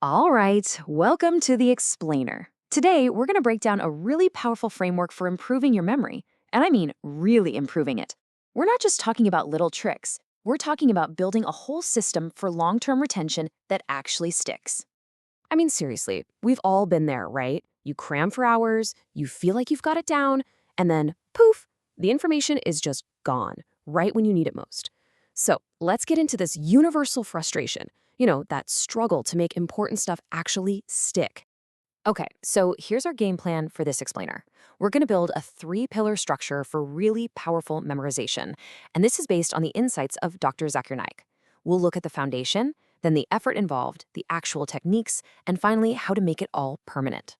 All right, welcome to The Explainer. Today, we're going to break down a really powerful framework for improving your memory. And I mean, really improving it. We're not just talking about little tricks, we're talking about building a whole system for long term retention that actually sticks. I mean, seriously, we've all been there, right? You cram for hours, you feel like you've got it down, and then poof, the information is just gone right when you need it most. So let's get into this universal frustration, that struggle to make important stuff actually stick. Okay, so here's our game plan for this explainer. We're going to build a three-pillar structure for really powerful memorization, and this is based on the insights of Dr. Zakir Naik. We'll look at the foundation, then the effort involved, the actual techniques, and finally, how to make it all permanent.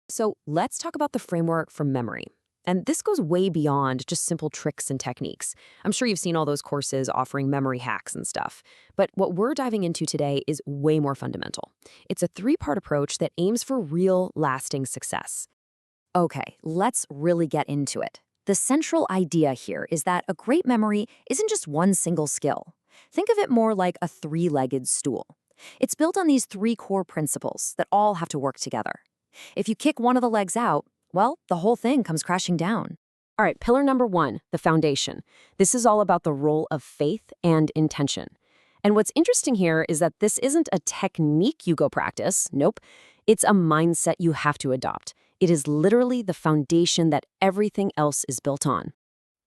So let's talk about the framework for memory. And this goes way beyond just simple tricks and techniques. I'm sure you've seen all those courses offering memory hacks and stuff. But what we're diving into today is way more fundamental. It's a three-part approach that aims for real, lasting success. Okay, let's really get into it. The central idea here is that a great memory isn't just one single skill. Think of it more like a three-legged stool. It's built on these three core principles that all have to work together. If you kick one of the legs out, well, the whole thing comes crashing down. All right, pillar number one, the foundation. This is all about the role of faith and intention. And what's interesting here is that this isn't a technique you go practice. Nope. It's a mindset you have to adopt. It is literally the foundation that everything else is built on.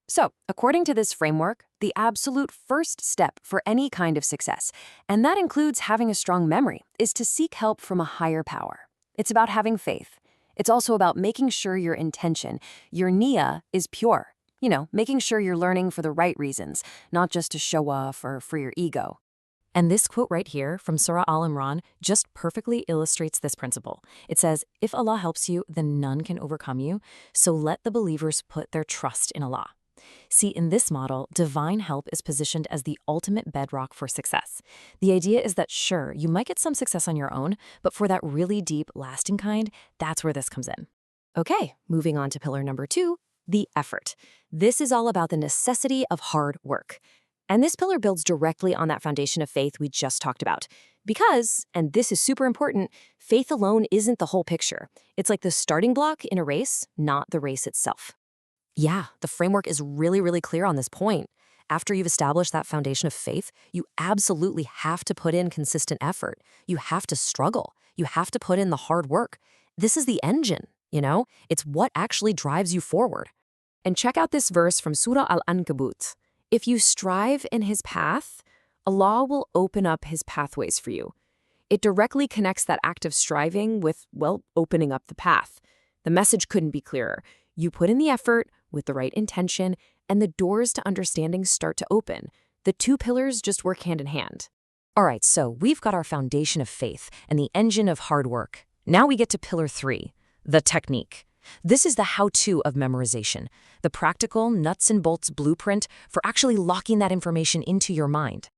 So, according to this framework, the absolute first step for any kind of success, and that includes having a strong memory, is to seek help from a higher power. It's about having faith. It's also about making sure your intention, your niyyah, is pure. Making sure you're learning for the right reasons, not just to show off or for your ego. And this quote right here from Surah Al-Imran just perfectly illustrates this principle. It says, "If Allah helps you, then none can overcome you, so let the believers put their trust in Allah." See, in this model, divine help is positioned as the ultimate bedrock for success. The idea is that sure, you might get some success on your own, but for that really deep, lasting kind, that's where this comes in. Okay, moving on to pillar number two, the effort. This is all about the necessity of hard work. And this pillar builds directly on that foundation of faith we just talked about. Because, and this is super important, faith alone isn't the whole picture. It's like the starting block in a race, not the race itself. Yeah, the framework is really clear on this point. After you've established that foundation of faith, you absolutely have to put in consistent effort. You have to struggle. You have to put in the hard work. This is the engine, It's what actually drives you forward. And check out this verse from Surah Al-Ankabut. If you strive in His path, Allah will open up His pathways for you. It directly connects that act of striving with, well, opening up the path. The message couldn't be clearer. You put in the effort with the right intention, and the doors to understanding start to open. The two pillars just work hand in hand. All right, so we've got our foundation of faith and the engine of hard work. Now we get to pillar three, the technique. This is the how-to of memorization, the practical nuts and bolts blueprint for actually locking that information into your mind.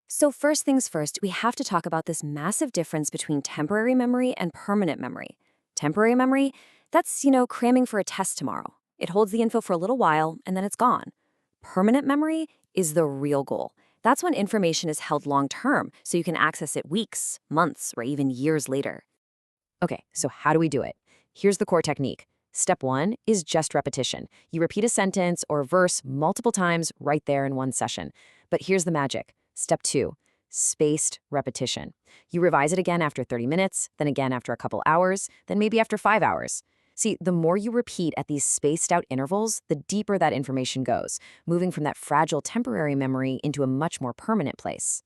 So first things first, we have to talk about this massive difference between temporary memory and permanent memory. Temporary memory, that's, cramming for a test tomorrow. It holds the info for a little while, and then it's gone. Permanent memory is the real goal. That's when information is held long-term, so you can access it weeks, months, or even years later. Okay, so how do we do it? Here's the core technique. Step one is just repetition. You repeat a sentence or a verse multiple times right there in one session. But here's the magic. Step two, spaced repetition. You revise it again after 30 minutes, then again after a couple hours, then maybe after 5 hours. See, the more you repeat at these spaced out intervals, the deeper that information goes, moving from that fragile temporary memory into a much more permanent place.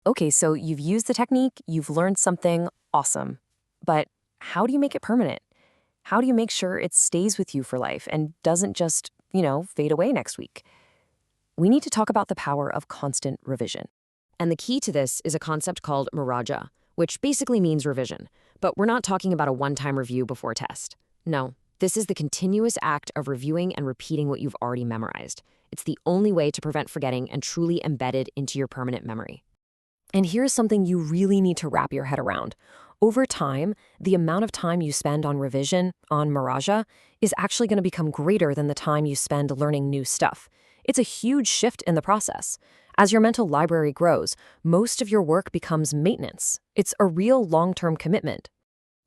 Okay, so you've used the technique, you've learned something awesome. But how do you make it permanent? How do you make sure it stays with you for life and doesn't just, fade away next week? We need to talk about the power of constant revision. And the key to this is a concept called muraja, which basically means revision. But we're not talking about a one-time review before test. No, this is the continuous act of reviewing and repeating what you've already memorized. It's the only way to prevent forgetting and truly embed it into your permanent memory. And here's something you really need to wrap your head around. Over time, the amount of time you spend on revision, on muraja, is actually going to become greater than the time you spend learning new stuff. It's a huge shift in the process. As your mental library grows, most of your work becomes maintenance. It's a real long-term commitment.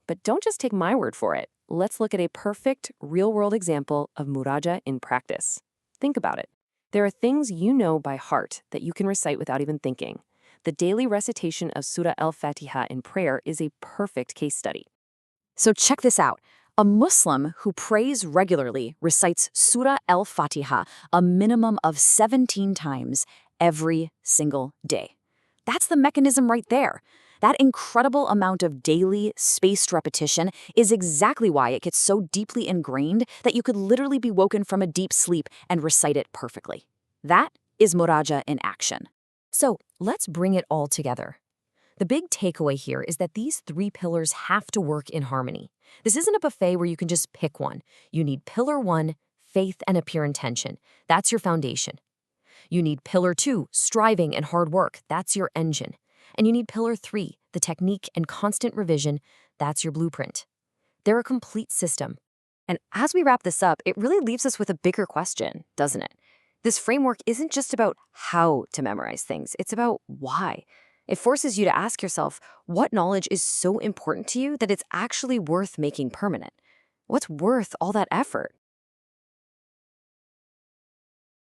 But don't just take my word for it. Let's look at a perfect, real-world example of muraja in practice. Think about it. There are things you know by heart that you can recite without even thinking. The daily recitation of Surah Al-Fatiha in prayer is a perfect case study. So check this out. A Muslim who prays regularly recites Surah Al-Fatiha a minimum of 17 times every single day. That's the mechanism right there. That incredible amount of daily, spaced repetition is exactly why it gets so deeply ingrained that you could literally be woken from a deep sleep and recite it perfectly. That is muraja in action. So let's bring it all together. The big takeaway here is that these three pillars have to work in harmony. This isn't a buffet where you can just pick one. You need pillar one, faith and a pure intention. That's your foundation. You need pillar two, striving and hard work. That's your engine. And you need pillar three, the technique and constant revision. That's your blueprint. They're a complete system. And as we wrap this up, it really leaves us with a bigger question, doesn't it? This framework isn't just about how to memorize things, it's about why. It forces you to ask yourself what knowledge is so important to you that it's actually worth making permanent. What's worth all that effort?